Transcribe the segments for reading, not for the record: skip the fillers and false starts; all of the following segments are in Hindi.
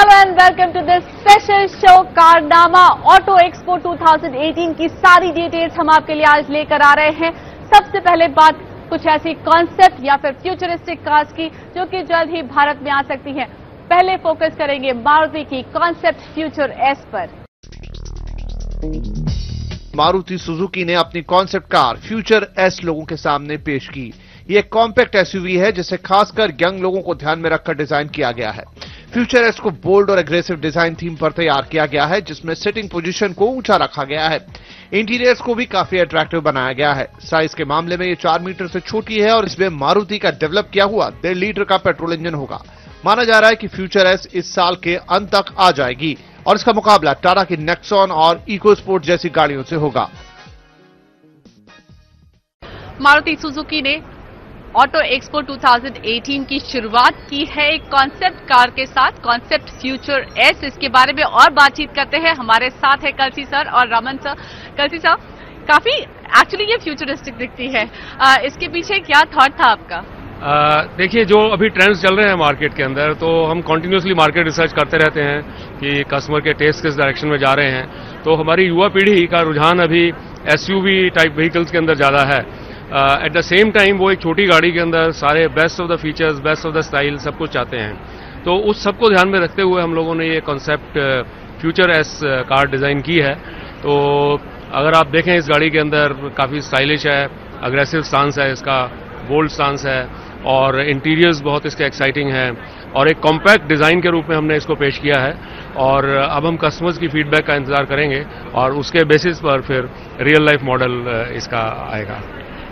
Hello and welcome to this special show कारनामा ऑटो एक्सपो 2018 की सारी डिटेल्स हम आपके लिए आज लेकर आ रहे हैं। सबसे पहले बात कुछ ऐसी कॉन्सेप्ट या फिर फ्यूचरिस्टिक कार्स की जो कि जल्द ही भारत में आ सकती हैं। पहले फोकस करेंगे मारुति की कॉन्सेप्ट फ्यूचर एस पर। मारुति सुजुकी ने अपनी कॉन्सेप्ट कार फ्यूचर एस लोगों के सामने पेश की। ये एक कॉम्पैक्ट एसयूवी है जिसे खासकर यंग लोगों को ध्यान में रखकर डिजाइन किया गया है। फ्यूचर एस को बोल्ड और एग्रेसिव डिजाइन थीम पर तैयार किया गया है जिसमें सिटिंग पोजीशन को ऊंचा रखा गया है। इंटीरियर्स को भी काफी अट्रैक्टिव बनाया गया है। साइज के मामले में ये 4 मीटर से छोटी है और इसमें मारुति का डेवलप किया हुआ 1.5 लीटर का पेट्रोल इंजन होगा। माना जा रहा है कि फ्यूचर एस इस साल के अंत तक आ जाएगी और इसका मुकाबला टाटा की नेक्सॉन और इको स्पोर्ट जैसी गाड़ियों से होगा। मारुति सुजुकी ने ऑटो एक्सपो 2018 की शुरुआत की है एक कॉन्सेप्ट कार के साथ, कॉन्सेप्ट फ्यूचर एस। इसके बारे में और बातचीत करते हैं। हमारे साथ है कलसी सर और रमन सर। कलसी सर, काफी एक्चुअली ये फ्यूचरिस्टिक दिखती है, इसके पीछे क्या थॉट था आपका? देखिए, जो अभी ट्रेंड्स चल रहे हैं मार्केट के अंदर, तो हम कॉन्टिन्यूसली मार्केट रिसर्च करते रहते हैं कि कस्टमर के टेस्ट किस डायरेक्शन में जा रहे हैं। तो हमारी युवा पीढ़ी का रुझान अभी एसयूवी टाइप व्हीकल्स के अंदर ज्यादा है। एट द सेम टाइम वो एक छोटी गाड़ी के अंदर सारे best of the features, best of the style सब कुछ चाहते हैं। तो उस सबको ध्यान में रखते हुए हम लोगों ने ये concept future S car design की है। तो अगर आप देखें इस गाड़ी के अंदर काफी स्टाइलिश है, अग्रेसिव स्टांस है, इसका बोल्ड स्टांस है और इंटीरियर्स बहुत इसके एक्साइटिंग है और एक कॉम्पैक्ट डिजाइन के रूप में हमने इसको पेश किया है। और अब हम कस्टमर्स की फीडबैक का इंतजार करेंगे और उसके बेसिस पर फिर रियल लाइफ मॉडल इसका आएगा।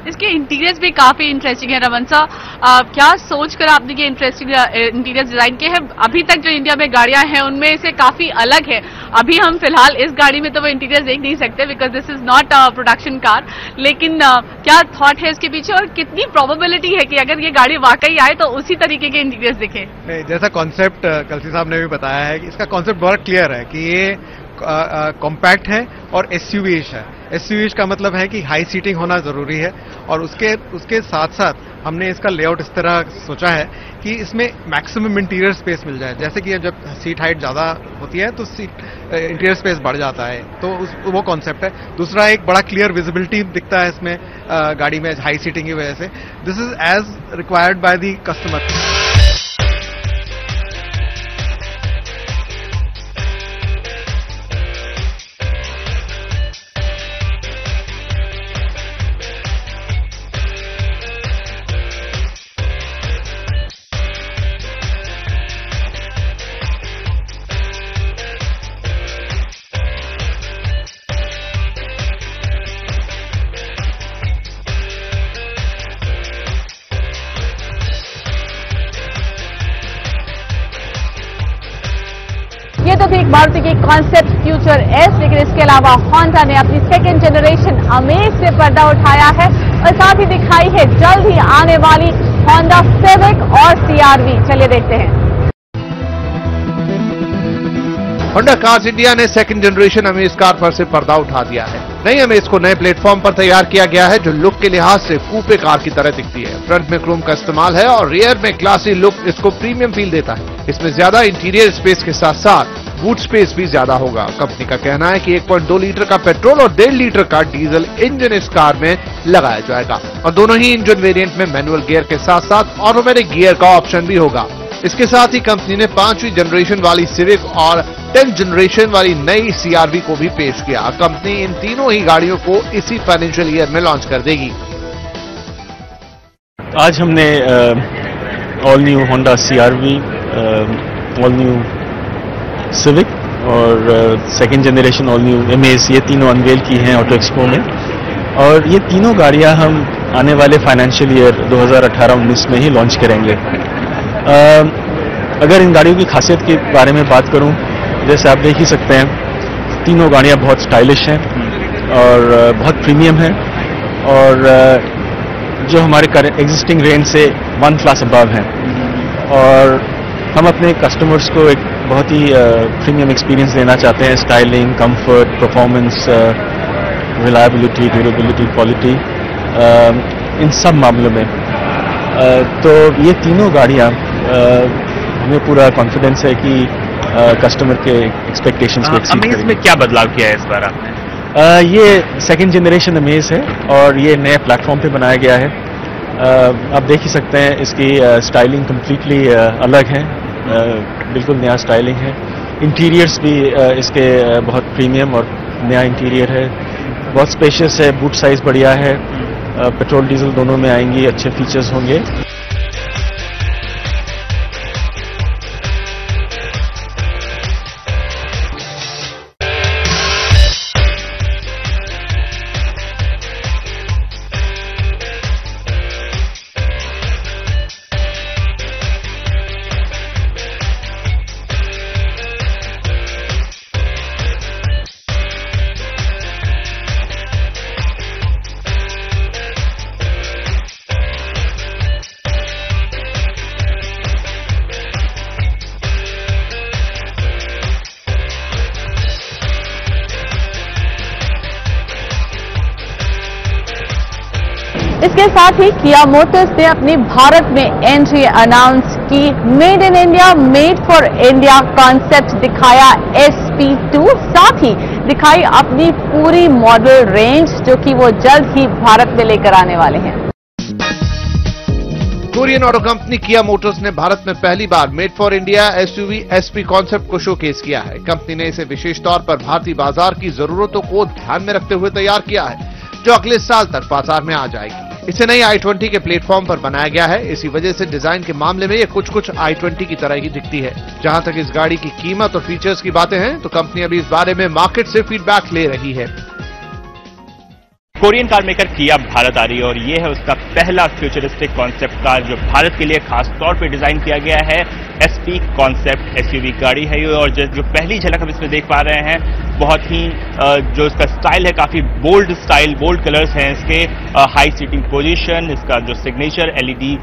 इसके इंटीरियर्स भी काफी इंटरेस्टिंग है। रमन साहब, क्या सोचकर आपने ये इंटरेस्टिंग इंटीरियर्स डिजाइन किए हैं? अभी तक जो इंडिया में गाड़ियां हैं उनमें से काफी अलग है। अभी हम फिलहाल इस गाड़ी में तो वो इंटीरियर्स देख नहीं सकते because this is not a production car, लेकिन क्या थॉट है इसके पीछे और कितनी प्रोबेबिलिटी है कि अगर ये गाड़ी वाकई आए तो उसी तरीके के इंटीरियर्स दिखे? नहीं, जैसा कॉन्सेप्ट कलसी साहब ने भी बताया है कि इसका कॉन्सेप्ट बहुत क्लियर है कि ये कॉम्पैक्ट है और एसयूवीश है। एसयूवीश का मतलब है कि हाई सीटिंग होना जरूरी है और उसके साथ साथ हमने इसका लेआउट इस तरह सोचा है कि इसमें मैक्सिमम इंटीरियर स्पेस मिल जाए। जैसे कि जब सीट हाइट ज्यादा होती है तो इंटीरियर स्पेस बढ़ जाता है, तो वो कॉन्सेप्ट है। दूसरा, एक बड़ा क्लियर विजिबिलिटी दिखता है इसमें गाड़ी में हाई सीटिंग की वजह से। This is as required by the customer. ये तो थी मारुति की कॉन्सेप्ट फ्यूचर एस, लेकिन इसके अलावा होंडा ने अपनी सेकेंड जनरेशन अमेज से पर्दा उठाया है और साथ ही दिखाई है जल्द ही आने वाली होंडा सिविक और सीआरवी। चलिए देखते हैं। होंडा कार्स इंडिया ने सेकंड जनरेशन अमेज कार पर से पर्दा उठा दिया है। नई अमेज को नए प्लेटफॉर्म पर तैयार किया गया है जो लुक के लिहाज से कूपे कार की तरह दिखती है। फ्रंट में क्रोम का इस्तेमाल है और रियर में क्लासी लुक इसको प्रीमियम फील देता है। इसमें ज्यादा इंटीरियर स्पेस के साथ साथ बूट स्पेस भी ज्यादा होगा। कंपनी का कहना है कि 1.2 लीटर का पेट्रोल और 1.5 लीटर का डीजल इंजन इस कार में लगाया जाएगा और दोनों ही इंजन वेरिएंट में मैनुअल गियर के साथ साथ ऑटोमेटिक गियर का ऑप्शन भी होगा। इसके साथ ही कंपनी ने 5वीं जनरेशन वाली सिविक और 10th जनरेशन वाली नई सीआरवी को भी पेश किया। कंपनी इन तीनों ही गाड़ियों को इसी फाइनेंशियल ईयर में लॉन्च कर देगी। आज हमने all new Honda CRV, all new Civic और second generation all new Amaze, ये तीनों अनवेल की हैं ऑटो एक्सपो में। और ये तीनों गाड़ियां हम आने वाले फाइनेंशियल ईयर 2018-19 में ही लॉन्च करेंगे। अगर इन गाड़ियों की खासियत के बारे में बात करूं, जैसे आप देख ही सकते हैं तीनों गाड़ियां बहुत स्टाइलिश हैं और बहुत प्रीमियम हैं और जो हमारे एग्जिस्टिंग रेंज से 1 क्लास अबव हैं। और हम अपने कस्टमर्स को एक बहुत ही प्रीमियम एक्सपीरियंस देना चाहते हैं। Styling, comfort, performance, reliability, durability, quality, इन सब मामलों में। तो ये तीनों गाड़ियां हमें पूरा कॉन्फिडेंस है कि कस्टमर के एक्सपेक्टेशंस को एक्सीड अमेज में क्या बदलाव किया है इस बार आपने? ये सेकंड जनरेशन अमेज है और ये नए प्लेटफॉर्म पे बनाया गया है। आप देख ही सकते हैं इसकी स्टाइलिंग कम्प्लीटली अलग है, बिल्कुल नया स्टाइलिंग है। इंटीरियर्स भी इसके बहुत प्रीमियम और नया इंटीरियर है, बहुत स्पेशियस है, बूट साइज बढ़िया है, पेट्रोल डीजल दोनों में आएंगी, अच्छे फीचर्स होंगे। इसके साथ ही किया मोटर्स ने अपनी भारत में एंट्री अनाउंस की। Made in India, made for India concept दिखाया SP2, साथ ही दिखाई अपनी पूरी मॉडल रेंज जो कि वो जल्द ही भारत में लेकर आने वाले हैं। Korean auto company Kia Motors ने भारत में पहली बार made for India SUV SP concept को शोकेस किया है। कंपनी ने इसे विशेष तौर पर भारतीय बाजार की जरूरतों को ध्यान में रखते हुए तैयार किया है, जो अगले साल तक बाजार में आ जाएगी। इसे नई i20 के प्लेटफॉर्म पर बनाया गया है। इसी वजह से डिजाइन के मामले में ये कुछ i20 की तरह ही दिखती है। जहां तक इस गाड़ी की कीमत और फीचर्स की बातें हैं, तो कंपनी अभी इस बारे में मार्केट से फीडबैक ले रही है। कोरियन कार मेकर किया भारत आ रही है और ये है उसका पहला फ्यूचरिस्टिक कॉन्सेप्ट कार जो भारत के लिए खास तौर पे डिजाइन किया गया है। SP कॉन्सेप्ट SUV गाड़ी है ये, और जो पहली झलक हम इसमें देख पा रहे हैं, बहुत ही जो इसका स्टाइल है, काफी बोल्ड स्टाइल, बोल्ड कलर्स हैं इसके, हाई सीटिंग पोजीशन, इसका जो सिग्नेचर LED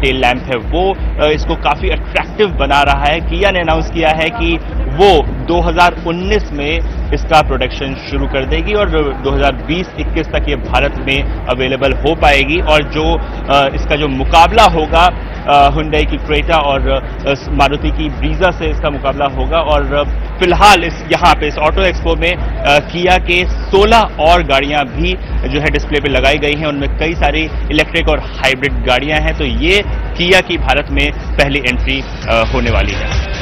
टेल लैंप है वो इसको काफी अट्रैक्टिव बना रहा है। किया ने अनाउंस किया है कि वो 2019 में इसका प्रोडक्शन शुरू कर देगी और 2020-21 तक ये भारत में अवेलेबल हो पाएगी। और जो इसका जो मुकाबला होगा हुंडई की क्रेटा और मारुति की ब्रीजा से इसका मुकाबला होगा। और फिलहाल यहाँ पे इस ऑटो एक्सपो में किया के 16 और गाड़ियां भी जो है डिस्प्ले पे लगाई गई हैं, उनमें कई सारी इलेक्ट्रिक और हाइब्रिड गाड़ियां हैं। तो ये किया की भारत में पहली एंट्री होने वाली है।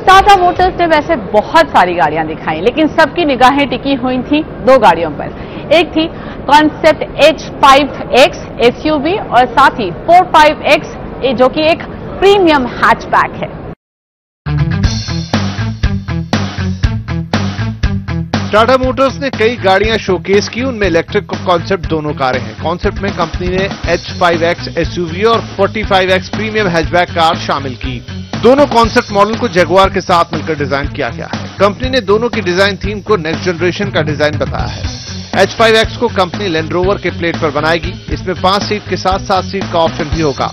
टाटा मोटर्स ने वैसे बहुत सारी गाड़ियां दिखाई, लेकिन सबकी निगाहें टिकी हुई थी दो गाड़ियों पर। एक थी कॉन्सेप्ट H5X SUV और साथ ही 45X जो कि एक प्रीमियम हैचबैक है। टाटा मोटर्स ने कई गाड़ियां शोकेस की, उनमें इलेक्ट्रिक कॉन्सेप्ट दोनों कारें हैं। कॉन्सेप्ट में कंपनी ने H5X SUV और 45X प्रीमियम हैचबैक कार शामिल की। दोनों कॉन्सेप्ट मॉडल को जगुआर के साथ मिलकर डिजाइन किया गया है। कंपनी ने दोनों की डिजाइन थीम को नेक्स्ट जनरेशन का डिजाइन बताया है। H5X को कंपनी लैंड रोवर के प्लेट पर बनाएगी। इसमें 5 सीट के साथ 7 सीट का ऑप्शन भी होगा।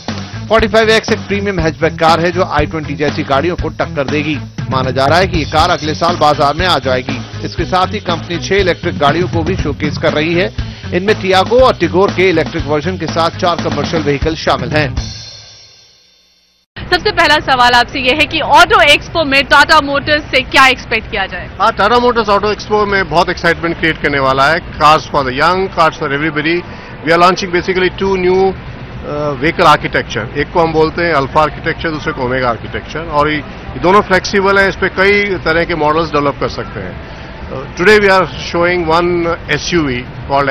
45X एक प्रीमियम हैचबैक कार है जो i20 जैसी गाड़ियों को टक्कर देगी। माना जा रहा है कि ये कार अगले साल बाजार में आ जाएगी। इसके साथ ही कंपनी 6 इलेक्ट्रिक गाड़ियों को भी शोकेस कर रही है। इनमें टियागो और टिगोर के इलेक्ट्रिक वर्जन के साथ 4 कमर्शियल व्हीकल शामिल हैं। सबसे पहला सवाल आपसे यह है कि ऑटो एक्सपो में टाटा मोटर्स से क्या एक्सपेक्ट किया जाए? हाँ, टाटा मोटर्स ऑटो एक्सपो में बहुत एक्साइटमेंट क्रिएट करने वाला है। Cars for the young, cars for everybody. We are launching basically 2 new vehicle architecture. एक को हम बोलते हैं अल्फा आर्किटेक्चर, दूसरे को ओमेगा आर्किटेक्चर, और ये दोनों फ्लेक्सिबल हैं। इस पे कई तरह के मॉडल्स डेवलप कर सकते हैं। Today we are showing one SUV called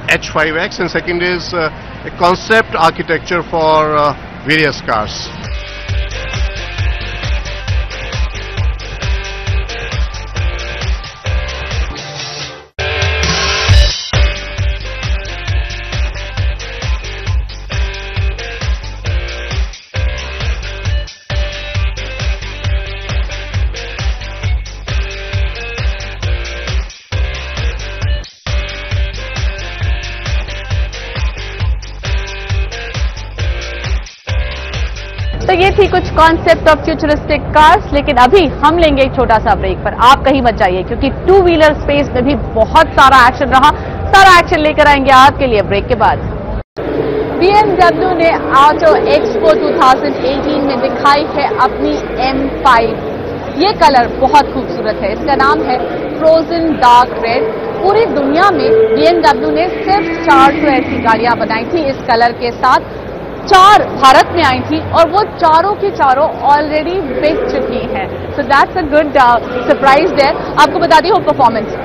H5X, and second is a concept architecture for various cars. तो ये थी कुछ कॉन्सेप्ट ऑफ फ्यूचरिस्टिक कार्स, लेकिन अभी हम लेंगे एक छोटा सा ब्रेक। पर आप कहीं मत जाइए, क्योंकि टू व्हीलर स्पेस में भी बहुत सारा एक्शन रहा। सारा एक्शन लेकर आएंगे आपके लिए ब्रेक के बाद। BMW ने ऑटो एक्सपो 2018 में दिखाई है अपनी M5। ये कलर बहुत खूबसूरत है, इसका नाम है फ्रोजन डार्क रेड। पूरी दुनिया में BMW ने सिर्फ 400 ऐसी गाड़ियां बनाई थी इस कलर के साथ। 4 भारत में आई थी और वो चारों की चारों ऑलरेडी बिक चुकी हैं। So that's a good surprise there. आपको बता दी हो परफॉर्मेंस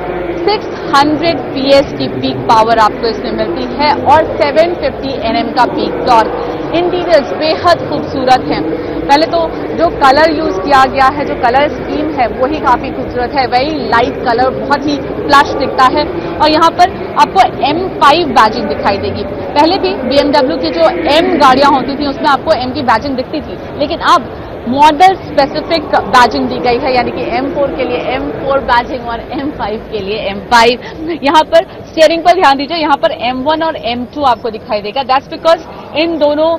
600 PS की पीक पावर आपको इसमें मिलती है और 750 Nm का पीक टॉर्क। इंटीरियर्स बेहद खूबसूरत हैं। पहले तो जो कलर यूज किया गया है, जो कलर स्कीम है, वही काफी खूबसूरत है। वही लाइट कलर बहुत ही फ्लैश दिखता है और यहाँ पर आपको M5 बैजिंग दिखाई देगी। पहले भी BMW की जो M गाड़ियां होती थी उसमें आपको M की बैजिंग दिखती थी, लेकिन अब मॉडल स्पेसिफिक बैजिंग दी गई है, यानी कि M4 के लिए M4 बैजिंग और M5 के लिए M5। यहाँ पर स्टीयरिंग पर ध्यान दीजिए, यहाँ पर M1 और M2 आपको दिखाई देगा। दैट्स बिकॉज इन दोनों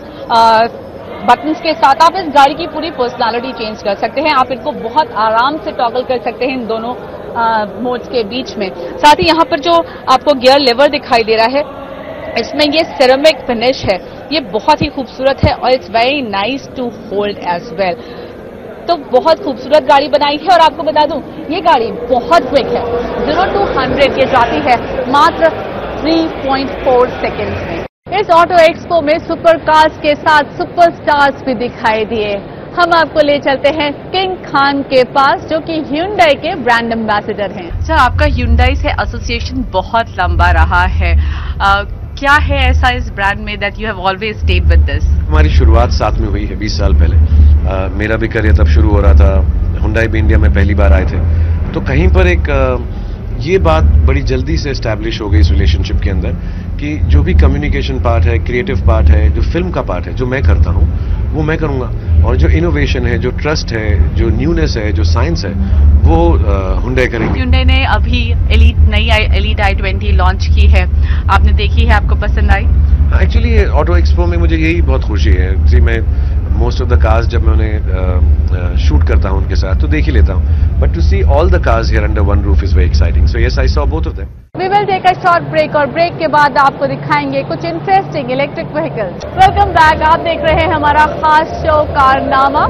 बटन्स के साथ आप इस गाड़ी की पूरी पर्सनालिटी चेंज कर सकते हैं। आप इनको बहुत आराम से टॉगल कर सकते हैं इन दोनों मोड्स के बीच में। साथ ही यहाँ पर जो आपको गियर लेवर दिखाई दे रहा है, इसमें ये सिरेमिक फिनिश है, ये बहुत ही खूबसूरत है और it's very nice to hold as well. तो बहुत खूबसूरत गाड़ी बनाई है और आपको बता दूं ये गाड़ी बहुत क्विक है। 0 to 100 ये जाती है मात्र 3.4 सेकेंड्स में। इस ऑटो एक्सपो में सुपर कार्स के साथ सुपरस्टार्स भी दिखाई दिए। हम आपको ले चलते हैं किंग खान के पास, जो कि Hyundai के ब्रांड एम्बेसडर हैं। सर, आपका Hyundai से एसोसिएशन बहुत लंबा रहा है। क्या है ऐसा इस ब्रांड में that you have always stayed with this? हमारी शुरुआत साथ में हुई है 20 साल पहले। मेरा भी करियर तब शुरू हो रहा था। Hyundai भी इंडिया में पहली बार आए थे, तो कहीं पर एक ये बात बड़ी जल्दी से एस्टैब्लिश हो गई इस रिलेशनशिप के अंदर कि जो भी कम्युनिकेशन पार्ट है, क्रिएटिव पार्ट है, जो फिल्म का पार्ट है, जो मैं करता हूँ वो मैं करूँगा, और जो इनोवेशन है, जो ट्रस्ट है, जो न्यूनेस है, जो साइंस है, वो Hyundai करेंगे। Hyundai ने अभी नई एलीट i20 लॉन्च की है, आपने देखी है, आपको पसंद आई? एक्चुअली ऑटो एक्सपो में मुझे यही बहुत खुशी है कि मैं मोस्ट ऑफ द कार्स जब मैं उन्हें शूट करता हूं उनके साथ तो देख ही लेता हूं, but to see all the cars here under one roof is very exciting. So yes, I saw both of them. We will take a short break और ब्रेक के बाद आपको दिखाएंगे कुछ interesting electric vehicles. Welcome back. आप देख रहे हैं हमारा खास शो कारनामा।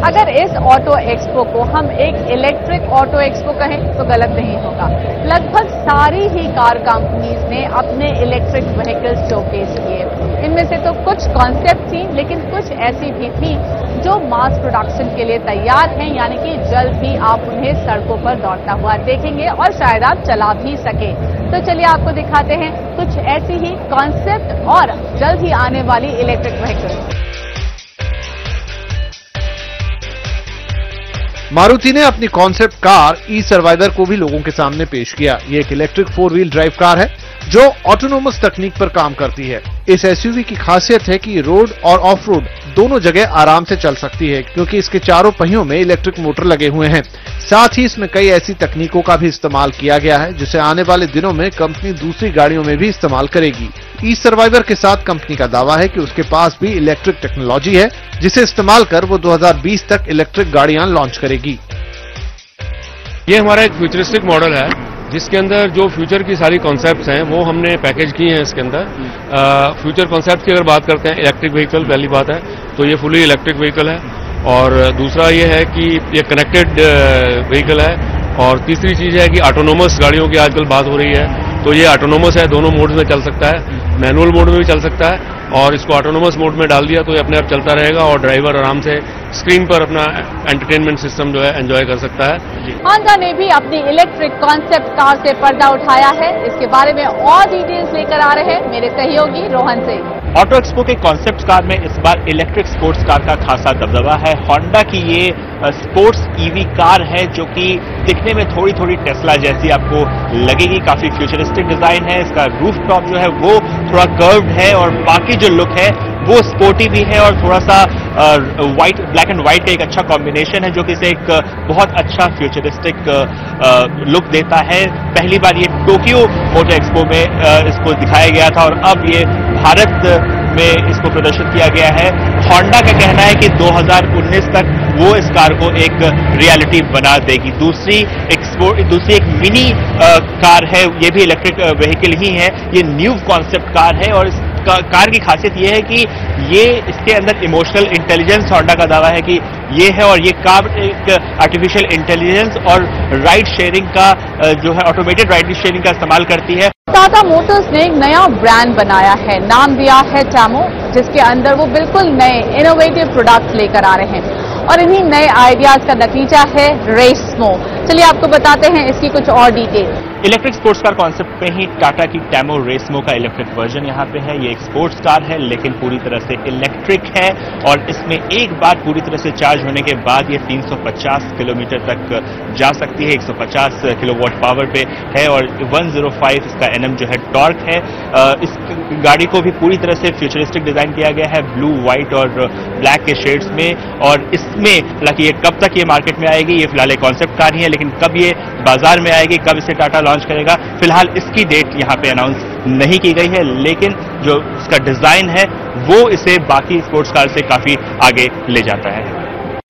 अगर इस ऑटो एक्सपो को हम एक इलेक्ट्रिक ऑटो एक्सपो कहें तो गलत नहीं होगा। लगभग सारी ही कार कंपनीज ने अपने इलेक्ट्रिक व्हीकल्स शोकेस किए। इनमें से तो कुछ कॉन्सेप्ट थी, लेकिन कुछ ऐसी भी थी जो मास प्रोडक्शन के लिए तैयार हैं, यानी कि जल्द ही आप उन्हें सड़कों पर दौड़ता हुआ देखेंगे और शायद आप चला भी सके। तो चलिए आपको दिखाते हैं कुछ ऐसी ही कॉन्सेप्ट और जल्द ही आने वाली इलेक्ट्रिक व्हीकल्स। मारुति ने अपनी कॉन्सेप्ट कार ई सर्वाइवर को भी लोगों के सामने पेश किया। ये एक इलेक्ट्रिक 4 व्हील ड्राइव कार है जो ऑटोनोमस तकनीक पर काम करती है। इस एसयूवी की खासियत है कि रोड और ऑफ रोड दोनों जगह आराम से चल सकती है, क्योंकि इसके चारों पहियों में इलेक्ट्रिक मोटर लगे हुए हैं। साथ ही इसमें कई ऐसी तकनीकों का भी इस्तेमाल किया गया है जिसे आने वाले दिनों में कंपनी दूसरी गाड़ियों में भी इस्तेमाल करेगी। ई सर्वाइवर के साथ कंपनी का दावा है कि उसके पास भी इलेक्ट्रिक टेक्नोलॉजी है जिसे इस्तेमाल कर वो 2020 तक इलेक्ट्रिक गाड़ियां लॉन्च करेगी। ये हमारा एक फ्यूचरिस्टिक मॉडल है जिसके अंदर जो फ्यूचर की सारी कॉन्सेप्ट्स हैं वो हमने पैकेज की हैं इसके अंदर। फ्यूचर कॉन्सेप्ट की अगर बात करते हैं, इलेक्ट्रिक व्हीकल पहली बात है, तो ये फुली इलेक्ट्रिक व्हीकल है, और दूसरा ये है कि ये कनेक्टेड व्हीकल है, और तीसरी चीज है कि ऑटोनोमस गाड़ियों की आजकल बात हो रही है, तो ये ऑटोनोमस है, दोनों मोड्स में चल सकता है, मैनुअल मोड में भी चल सकता है, और इसको ऑटोनोमस मोड में डाल दिया तो ये अपने आप चलता रहेगा और ड्राइवर आराम से स्क्रीन पर अपना एंटरटेनमेंट सिस्टम जो है एंजॉय कर सकता है। होंडा ने भी अपनी इलेक्ट्रिक कॉन्सेप्ट कार से पर्दा उठाया है। इसके बारे में और डिटेल्स लेकर आ रहे हैं मेरे सहयोगी रोहन से। ऑटो एक्सपो के कॉन्सेप्ट कार में इस बार इलेक्ट्रिक स्पोर्ट्स कार का खासा दबदबा है। होंडा की ये स्पोर्ट्स ईवी कार है जो कि दिखने में थोड़ी थोड़ी टेस्ला जैसी आपको लगेगी। काफी फ्यूचरिस्टिक डिजाइन है, इसका रूफ टॉप जो है वो थोड़ा कर्व्ड है और बाकी जो लुक है वो स्पोर्टी भी है और थोड़ा सा व्हाइट, ब्लैक एंड व्हाइट का एक अच्छा कॉम्बिनेशन है जो कि इसे एक बहुत अच्छा फ्यूचरिस्टिक लुक देता है। पहली बार ये टोक्यो मोटर एक्सपो में इसको दिखाया गया था और अब ये भारत में इसको प्रदर्शित किया गया है। होंडा का कहना है कि 2019 तक वो इस कार को एक रियलिटी बना देगी। दूसरी एक मिनी कार है, ये भी इलेक्ट्रिक व्हीकल ही है। ये न्यू कॉन्सेप्ट कार है और इस कार की खासियत ये है कि ये इसके अंदर इमोशनल इंटेलिजेंस, होंडा का दावा है कि ये है, और ये कार एक आर्टिफिशियल इंटेलिजेंस और राइड शेयरिंग का जो है ऑटोमेटेड राइड शेयरिंग का इस्तेमाल करती है। टाटा मोटर्स ने एक नया ब्रांड बनाया है, नाम दिया है टैमो, जिसके अंदर वो बिल्कुल नए इनोवेटिव प्रोडक्ट्स लेकर आ रहे हैं और इन्हीं नए आइडियाज का नतीजा है रेसमो। चलिए आपको बताते हैं इसकी कुछ और detail. Electric sports car concept में ही टाटा की टैमो रेसमो का इलेक्ट्रिक वर्जन यहाँ पे है। ये एक स्पोर्ट्स कार है लेकिन पूरी तरह से इलेक्ट्रिक है और इसमें एक बार पूरी तरह से चार्ज होने के बाद ये 350 किलोमीटर तक जा सकती है। 150 किलोवाट पावर पे है और 105 इसका एनएम जो है टॉर्क है। इस गाड़ी को भी पूरी तरह से फ्यूचरिस्टिक डिजाइन किया गया है, ब्लू, व्हाइट और ब्लैक के शेड्स में। और इसमें हालांकि ये कब तक ये मार्केट में आएगी, ये फिलहाल एक कॉन्सेप्ट कार ही है, लेकिन कब ये बाजार में आएगी, कब इसे टाटा लॉन्च करेगा, फिलहाल इसकी डेट यहाँ पे अनाउंस नहीं की गई है। लेकिन जो इसका डिजाइन है वो इसे बाकी स्पोर्ट्स कार से काफी आगे ले जाता है।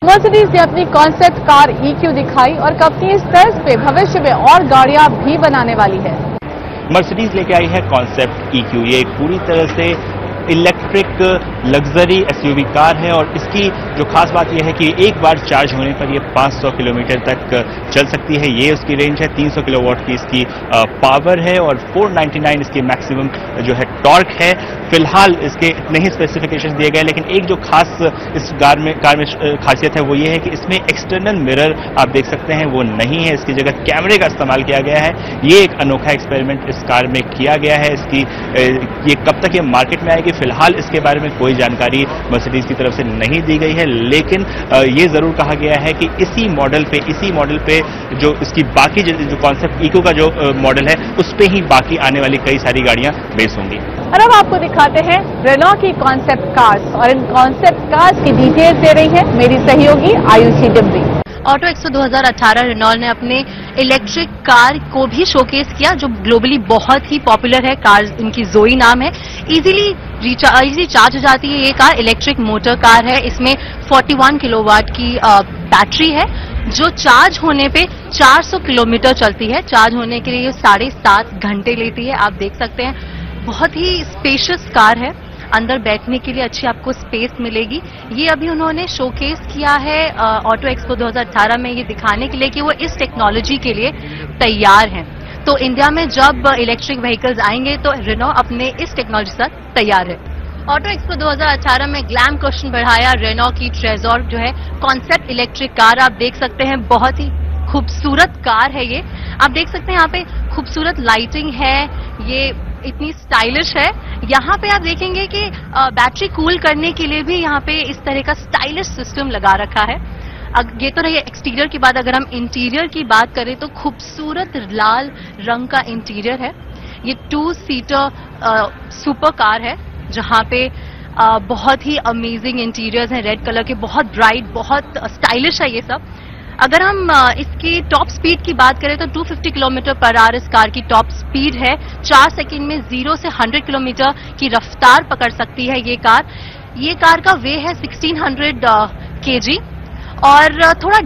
मर्सिडीज ने अपनी कॉन्सेप्ट कार EQ दिखाई और कंपनी इस तर्ज पे भविष्य में और गाड़ियां भी बनाने वाली है। मर्सिडीज लेके आई है कॉन्सेप्ट EQ। ये एक पूरी तरह से इलेक्ट्रिक लग्जरी एसयूवी कार है और इसकी जो खास बात यह है कि एक बार चार्ज होने पर यह 500 किलोमीटर तक चल सकती है। ये उसकी रेंज है। 300 किलोवाट की इसकी पावर है और 499 इसकी मैक्सिमम जो है टॉर्क है। फिलहाल इसके इतने ही स्पेसिफिकेशन दिए गए, लेकिन एक जो खास इस कार में खासियत है वो ये है कि इसमें एक्सटर्नल मिरर आप देख सकते हैं वो नहीं है, इसकी जगह कैमरे का इस्तेमाल किया गया है। ये एक अनोखा एक्सपेरिमेंट इस कार में किया गया है। इसकी ये कब तक ये मार्केट में आएगी, फिलहाल इसके बारे में कोई जानकारी मर्सिडीज की तरफ से नहीं दी गई है, लेकिन ये जरूर कहा गया है कि इसी मॉडल पे जो इसकी बाकी जो कॉन्सेप्ट इको का जो मॉडल है उस पे ही बाकी आने वाली कई सारी गाड़ियां बेस होंगी। और अब आपको दिखाते हैं रेनॉ की कॉन्सेप्ट कार्स और इन कॉन्सेप्ट कार्स की डिटेल्स दे रही है मेरी सहयोगी आयुषी डिम्बी। ऑटो एक्सपो 2018 रेनॉल्ट ने अपने इलेक्ट्रिक कार को भी शोकेस किया जो ग्लोबली बहुत ही पॉपुलर है। कार इनकी जोई नाम है। इजीली चार्ज हो जाती है ये कार। इलेक्ट्रिक मोटर कार है। इसमें 41 किलोवाट की बैटरी है जो चार्ज होने पे 400 किलोमीटर चलती है। चार्ज होने के लिए 7.5 घंटे लेती है। आप देख सकते हैं बहुत ही स्पेशियस कार है। अंदर बैठने के लिए अच्छी आपको स्पेस मिलेगी। ये अभी उन्होंने शोकेस किया है ऑटो एक्सपो 2018 में, ये दिखाने के लिए कि वो इस टेक्नोलॉजी के लिए तैयार हैं। तो इंडिया में जब इलेक्ट्रिक व्हीकल्स आएंगे तो रेनॉ अपने इस टेक्नोलॉजी से तैयार है। ऑटो एक्सपो 2018 में ग्लैम क्वेश्चन बढ़ाया रेनॉ की ट्रेजर जो है कॉन्सेप्ट इलेक्ट्रिक कार। आप देख सकते हैं बहुत ही खूबसूरत कार है ये। आप देख सकते हैं यहाँ पे खूबसूरत लाइटिंग है, ये इतनी स्टाइलिश है। यहाँ पे आप देखेंगे कि बैटरी कूल करने के लिए भी यहाँ पे इस तरह का स्टाइलिश सिस्टम लगा रखा है। ये तो रही एक्सटीरियर की बात। अगर हम इंटीरियर की बात करें तो खूबसूरत लाल रंग का इंटीरियर है। ये 2 सीटर सुपर कार है जहाँ पे बहुत ही अमेजिंग इंटीरियर्स हैं रेड कलर के, बहुत ब्राइट, बहुत स्टाइलिश है ये सब। अगर हम इसकी टॉप स्पीड की बात करें तो 250 किलोमीटर पर आवर इस कार की टॉप स्पीड है। 4 सेकंड में 0 से 100 किलोमीटर की रफ्तार पकड़ सकती है ये कार। ये कार का वे है 1600 kg और थोड़ा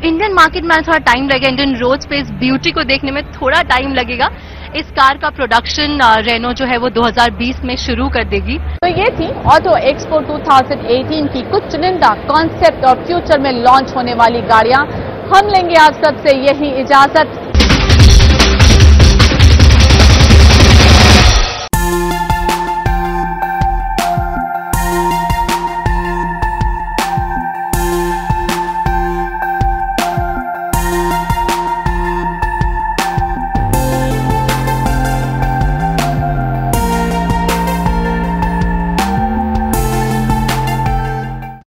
इंडियन मार्केट में थोड़ा टाइम लगेगा। इंडियन रोड पे इस ब्यूटी को देखने में थोड़ा टाइम लगेगा। इस कार का प्रोडक्शन रेनो जो है वो 2020 में शुरू कर देगी। तो ये थी ऑटो एक्सपो 2018 की कुछ चुनिंदा कॉन्सेप्ट और फ्यूचर में लॉन्च होने वाली गाड़ियां। हम लेंगे आप सबसे यही इजाजत।